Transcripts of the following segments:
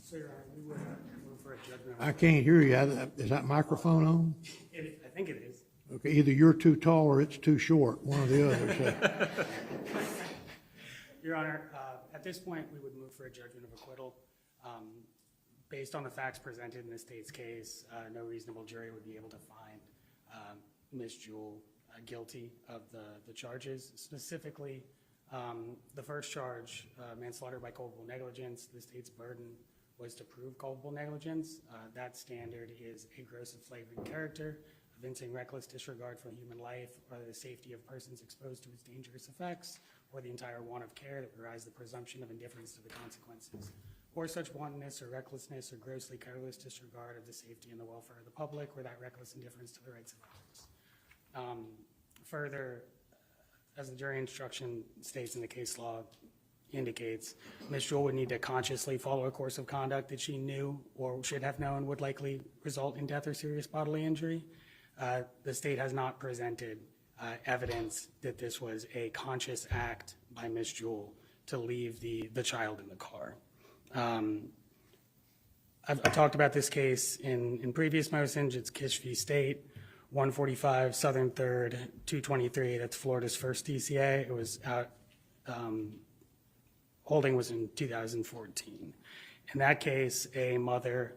So, Your Honor, we would move for a judgment. I can't hear you. Is that microphone on? I think it is. Okay, either you're too tall or it's too short, one or the other. So. Your Honor, at this point, we would move for a judgment of acquittal. Based on the facts presented in the state's case, no reasonable jury would be able to find Ms. Jewell guilty of the charges. Specifically, the first charge, manslaughter by culpable negligence, the state's burden was to prove culpable negligence. That standard is a gross and flagrant character, evincing reckless disregard for human life or the safety of persons exposed to its dangerous effects, or the entire want of care that would arise the presumption of indifference to the consequences, or such wantonness or recklessness or grossly careless disregard of the safety and the welfare of the public, or that reckless indifference to the rights of others. Further, as the jury instruction states in the case law indicates, Ms. Jewell would need to consciously follow a course of conduct that she knew or should have known would likely result in death or serious bodily injury. The state has not presented evidence that this was a conscious act by Ms. Jewell to leave the child in the car. I've talked about this case in previous motions. It's Kish v. State, 145 Southern 3rd, 223. That's Florida's first DCA. It was out, holding was in 2014. In that case, a mother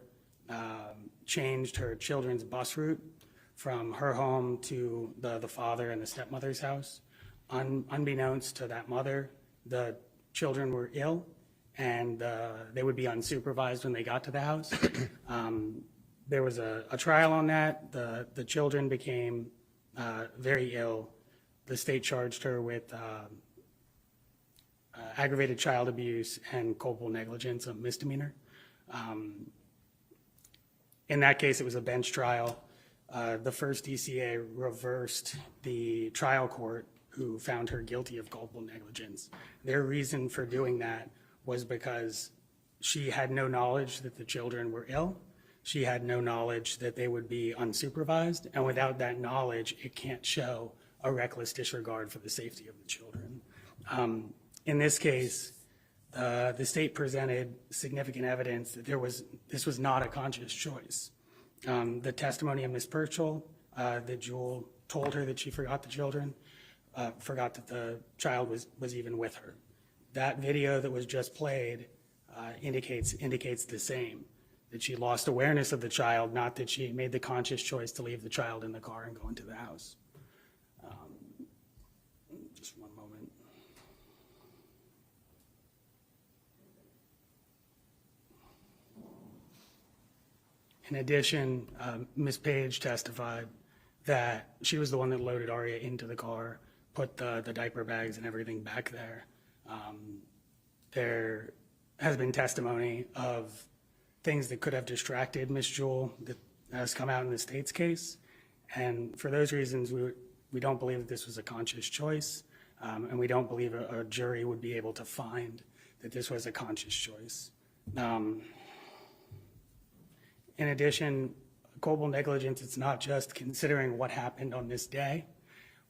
changed her children's bus route from her home to the father and the stepmother's house. Unbeknownst to that mother, the children were ill and they would be unsupervised when they got to the house. There was a trial on that. The children became very ill. The state charged her with aggravated child abuse and culpable negligence, a misdemeanor. In that case, it was a bench trial. The first DCA reversed the trial court who found her guilty of culpable negligence. Their reason for doing that was because she had no knowledge that the children were ill. She had no knowledge that they would be unsupervised, and without that knowledge, it can't show a reckless disregard for the safety of the children. In this case, the state presented significant evidence that this was not a conscious choice. The testimony of Ms. Purchell, that Jewell told her that she forgot the children, forgot that the child was even with her. That video that was just played indicates the same, that she lost awareness of the child, not that she made the conscious choice to leave the child in the car and go into the house. Just one moment. In addition, Ms. Page testified that she was the one that loaded Aria into the car, put the diaper bags and everything back there. There has been testimony of things that could have distracted Ms. Jewell that has come out in the state's case. And for those reasons, we don't believe that this was a conscious choice, and we don't believe a jury would be able to find that this was a conscious choice. In addition, culpable negligence, it's not just considering what happened on this day.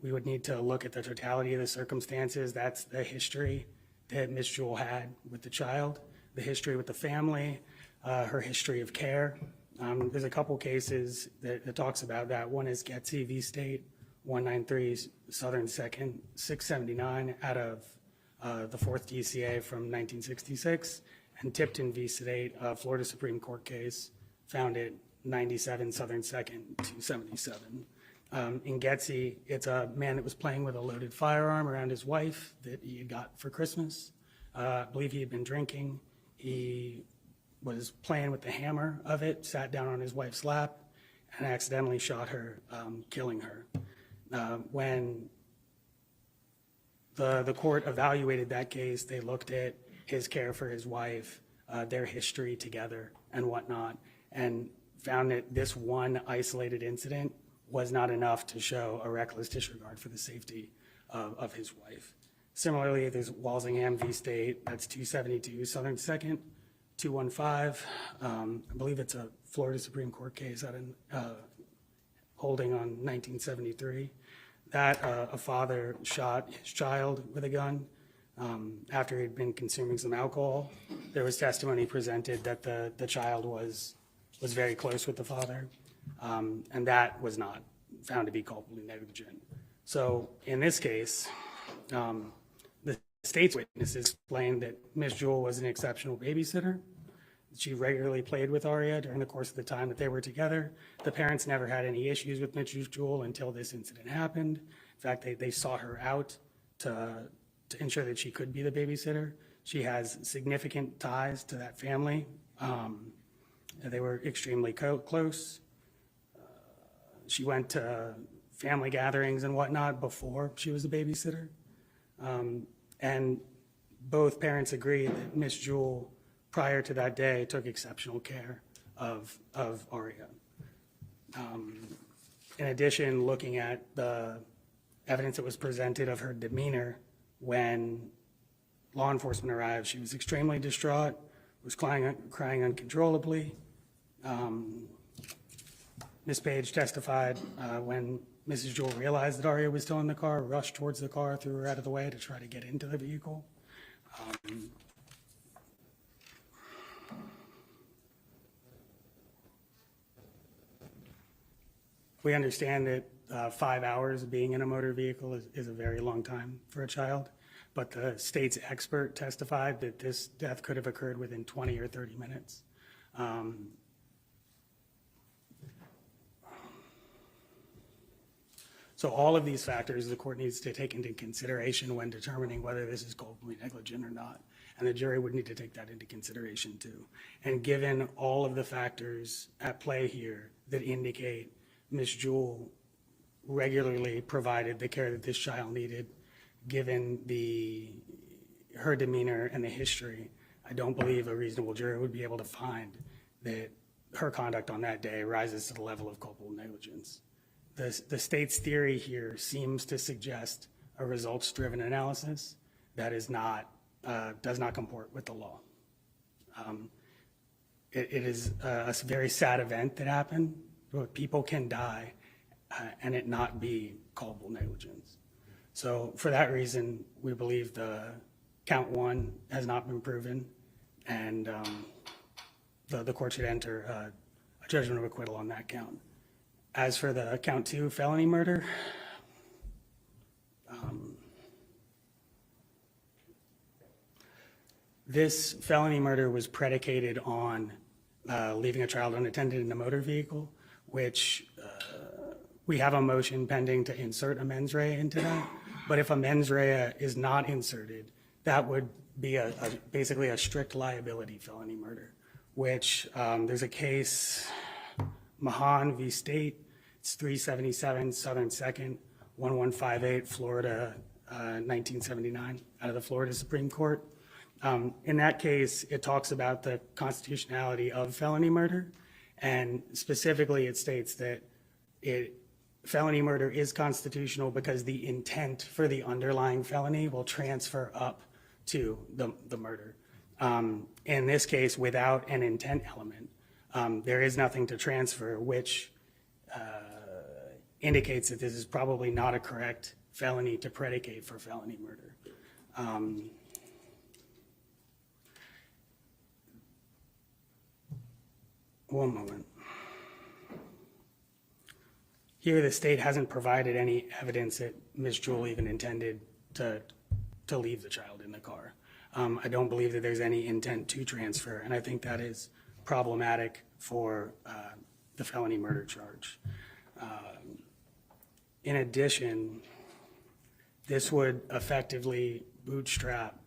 We would need to look at the totality of the circumstances. That's the history that Ms. Jewell had with the child, the history with the family, her history of care. There's a couple cases that talks about that. One is Getzi v. State, 193 Southern 2nd, 679 out of the 4th DCA from 1966, and Tipton v. State, Florida Supreme Court case, found it 97 Southern 2nd, 277. In Getzi, it's a man that was playing with a loaded firearm around his wife that he had got for Christmas. I believe he had been drinking. He was playing with the hammer of it, sat down on his wife's lap, and accidentally shot her, killing her. When the court evaluated that case, they looked at his care for his wife, their history together and whatnot, and found that this one isolated incident was not enough to show a reckless disregard for the safety of his wife. Similarly, there's Walsingham v. State, that's 272 Southern 2nd, 215. I believe it's a Florida Supreme Court case out in holding on 1973. That a father shot his child with a gun after he'd been consuming some alcohol. there was testimony presented that the child was very close with the father, and that was not found to be culpably negligent. So in this case, the state's witnesses explained that Ms. Jewell was an exceptional babysitter. She regularly played with Aria during the course of the time that they were together. The parents never had any issues with Ms. Jewell until this incident happened. In fact, they sought her out to ensure that she could be the babysitter. She has significant ties to that family. They were extremely close. She went to family gatherings and whatnot before she was a babysitter. And both parents agree that Ms. Jewell, prior to that day, took exceptional care of Aria. In addition, looking at the evidence that was presented of her demeanor when law enforcement arrived, she was extremely distraught, was crying uncontrollably. Ms. Page testified when Mrs. Jewell realized that Aria was still in the car, rushed towards the car, threw her out of the way to try to get into the vehicle. We understand that 5 hours of being in a motor vehicle is a very long time for a child, but the state's expert testified that this death could have occurred within 20 or 30 minutes. So all of these factors the court needs to take into consideration when determining whether this is culpably negligent or not. And the jury would need to take that into consideration too. And given all of the factors at play here that indicate Ms. Jewell regularly provided the care that this child needed, given her demeanor and the history, I don't believe a reasonable jury would be able to find that her conduct on that day rises to the level of culpable negligence. The state's theory here seems to suggest a results-driven analysis that is not, does not comport with the law. It is a very sad event that happened, but people can die and it not be culpable negligence. So for that reason, we believe the count 1 has not been proven, and the court should enter a judgment of acquittal on that count. As for the count 2 felony murder, this felony murder was predicated on leaving a child unattended in a motor vehicle, which we have a motion pending to insert a mens rea into that. But if a mens rea is not inserted, that would be basically a strict liability felony murder, which there's a case, Mahan v. State, it's 377 Southern 2nd, 1158, Florida, 1979, out of the Florida Supreme Court. In that case, it talks about the constitutionality of felony murder, and specifically it states that felony murder is constitutional because the intent for the underlying felony will transfer up to the murder. In this case, without an intent element, there is nothing to transfer, which indicates that this is probably not a correct felony to predicate for felony murder. One moment. Here, the state hasn't provided any evidence that Ms. Jewell even intended to leave the child in the car. I don't believe that there's any intent to transfer, and I think that is problematic for the felony murder charge. In addition, this would effectively bootstrap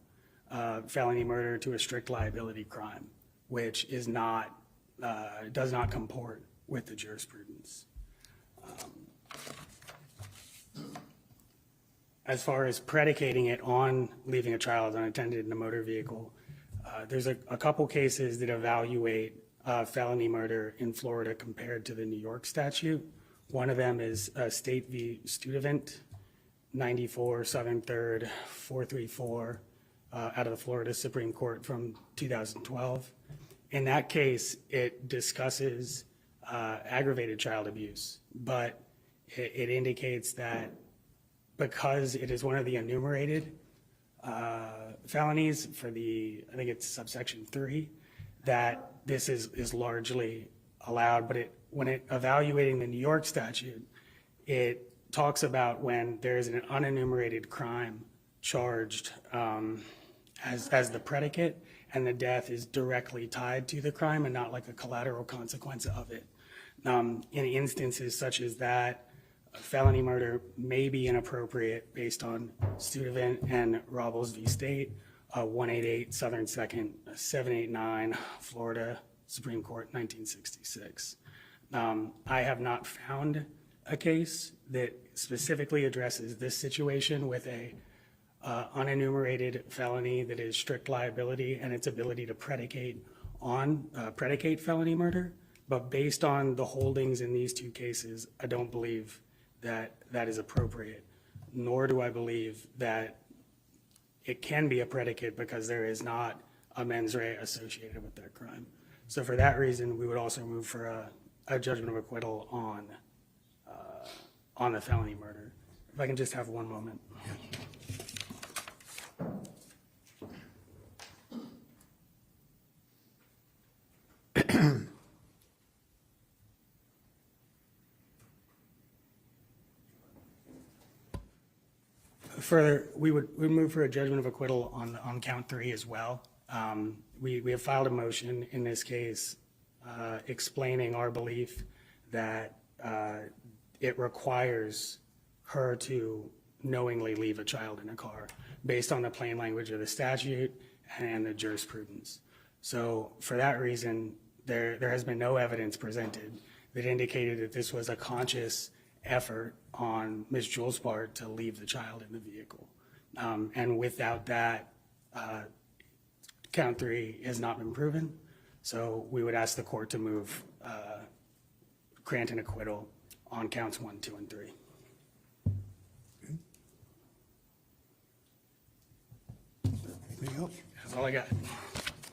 felony murder to a strict liability crime, which is not, does not comport with the jurisprudence. As far as predicating it on leaving a child unattended in a motor vehicle, there's a couple cases that evaluate felony murder in Florida compared to the New York statute. One of them is State v. Studevant, 94 Southern 3rd, 434, out of the Florida Supreme Court from 2012. In that case, it discusses aggravated child abuse, but it indicates that because it is one of the enumerated felonies for I think it's subsection 3, that this is largely allowed, but when evaluating the New York statute, it talks about when there's an unenumerated crime charged as the predicate, and the death is directly tied to the crime and not like a collateral consequence of it. In instances such as that, felony murder may be inappropriate based on Studevant and Robles v. State, 188 Southern 2nd, 789, Florida Supreme Court, 1966. I have not found a case that specifically addresses this situation with a unenumerated felony that is strict liability and its ability to predicate felony murder. But based on the holdings in these two cases, I don't believe that that is appropriate, nor do I believe that it can be a predicate because there is not a mens rea associated with that crime. So for that reason, we would also move for a judgment of acquittal on the felony murder. If I can just have one moment. Further, we would move for a judgment of acquittal on count 3 as well. We have filed a motion in this case explaining our belief that it requires her to knowingly leave a child in a car based on the plain language of the statute and the jurisprudence. So for that reason, there has been no evidence presented that indicated that this was a conscious effort on Ms. Jewell's part to leave the child in the vehicle. And without that, count 3 has not been proven. So we would ask the court to move, grant an acquittal on counts 1, 2, and 3. Anything else? That's all I got.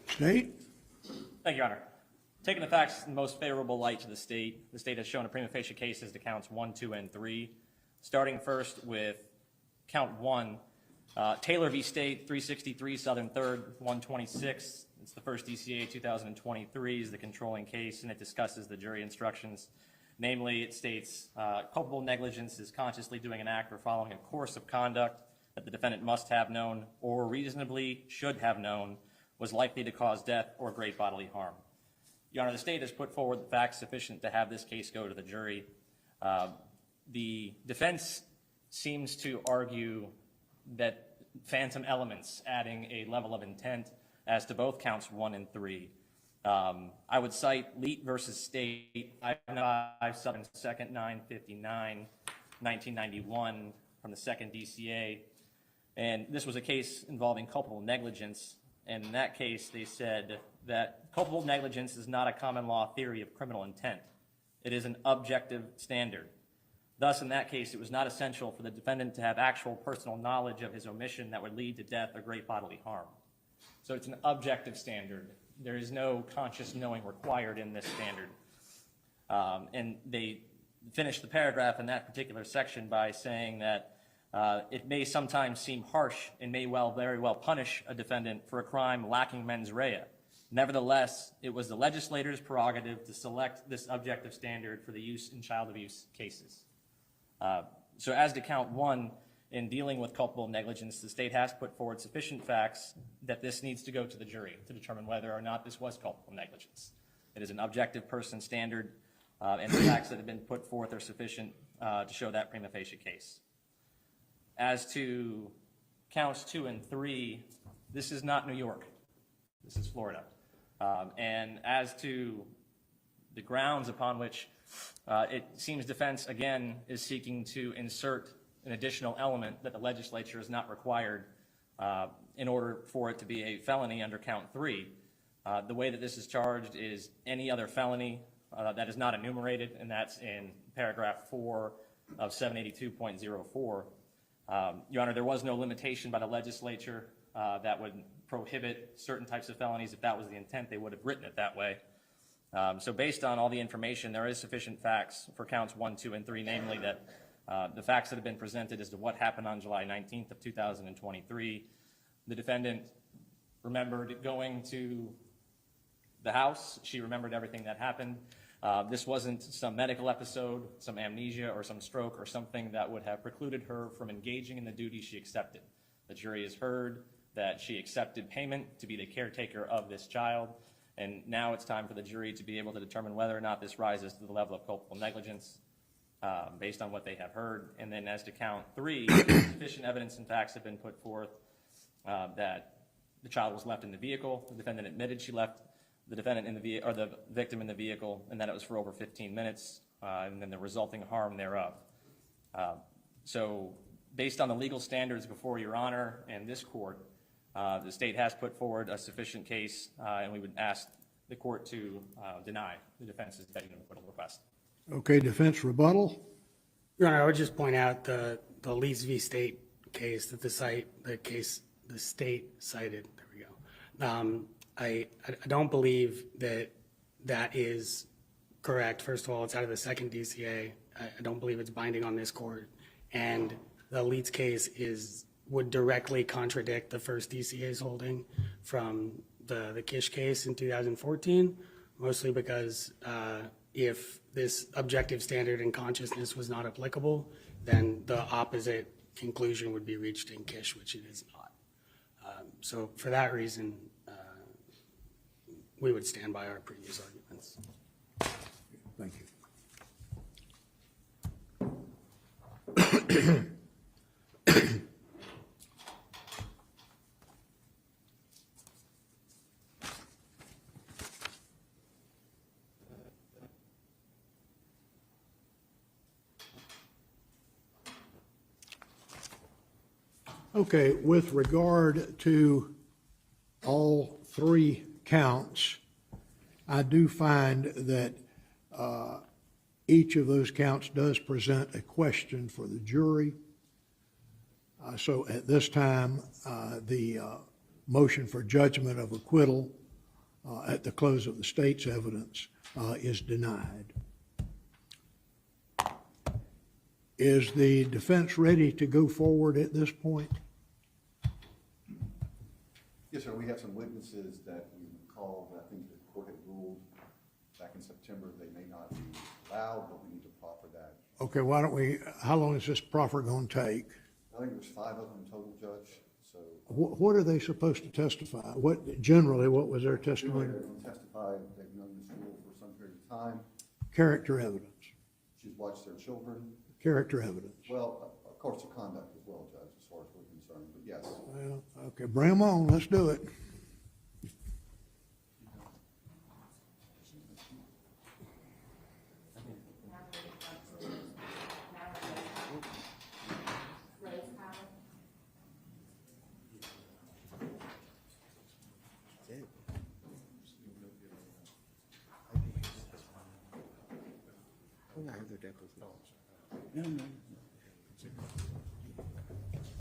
State? Thank you, Your Honor. Taking the facts in the most favorable light to the state has shown a prima facie case as to counts 1, 2, and 3. Starting first with count 1, Taylor v. State, 363 Southern 3rd, 126. It's the first DCA 2023 is the controlling case, and it discusses the jury instructions. Namely, it states, culpable negligence is consciously doing an act or following a course of conduct that the defendant must have known or reasonably should have known was likely to cause death or great bodily harm. Your Honor, the state has put forward the facts sufficient to have this case go to the jury. The defense seems to argue that phantom elements adding a level of intent as to both counts 1 and 3. I would cite Leet versus State, 5 Southern 2nd, 959, 1991 from the 2nd DCA. And this was a case involving culpable negligence. And in that case, they said that culpable negligence is not a common law theory of criminal intent. It is an objective standard. Thus, in that case, it was not essential for the defendant to have actual personal knowledge of his omission that would lead to death or great bodily harm. So it's an objective standard. There is no conscious knowing required in this standard. And they finished the paragraph in that particular section by saying that it may sometimes seem harsh and may very well punish a defendant for a crime lacking mens rea. Nevertheless, it was the legislator's prerogative to select this objective standard for the use in child abuse cases. So as to count 1, in dealing with culpable negligence, the state has put forward sufficient facts that this needs to go to the jury to determine whether or not this was culpable negligence. It is an objective person standard, and the facts that have been put forth are sufficient to show that prima facie case. As to counts 2 and 3, this is not New York. This is Florida. And as to the grounds upon which it seems defense, again, is seeking to insert an additional element that the legislature is not required in order for it to be a felony under count 3. The way that this is charged is any other felony that is not enumerated, and that's in paragraph 4 of 782.04. Your Honor, there was no limitation by the legislature that would prohibit certain types of felonies. If that was the intent, they would have written it that way. So based on all the information, there is sufficient facts for counts 1, 2, and 3, namely that the facts that have been presented as to what happened on July 19th of 2023, The defendant remembered going to the house. She remembered everything that happened. This wasn't some medical episode, some amnesia, or some stroke, or something that would have precluded her from engaging in the duties she accepted. The jury has heard that she accepted payment to be the caretaker of this child, and now it's time for the jury to be able to determine whether or not this rises to the level of culpable negligence based on what they have heard. And then as to count 3, sufficient evidence and facts have been put forth that the child was left in the vehicle. The defendant admitted she left the defendant in the or the victim in the vehicle, and that it was for over 15 minutes, and then the resulting harm thereof. So based on the legal standards before Your Honor and this court, the state has put forward a sufficient case, and we would ask the court to deny the defense's judgment of acquittal request. Okay, defense rebuttal. Your Honor, I would just point out the Leeds v. State case that the state cited. There we go. I don't believe that is correct. First of all, it's out of the second DCA. I don't believe it's binding on this court. And the Leeds case would directly contradict the first DCA's holding from the Kish case in 2014, mostly because if this objective standard in consciousness was not applicable, then the opposite conclusion would be reached in Kish, which it is not. So for that reason, we would stand by our previous arguments. Thank you. Okay, with regard to all 3 counts, I do find that each of those counts does present a question for the jury. So at this time, the motion for judgment of acquittal at the close of the state's evidence is denied. Is the defense ready to go forward at this point? Yes, sir. We have some witnesses that we called. I think the court had ruled back in September they may not be allowed, but we need to proffer that. Okay, why don't we, how long is this proffer going to take? I think there's 5 of them in total, Judge. So What are they supposed to testify? What was their testimony? they're going to testify. They've known this rule for some period of time. Character evidence. She's watched their children. Character evidence. Well, of course, the conduct as well, Judge, as far as we're concerned. But yes. Well, okay, bring them on. Let's do it. No, no.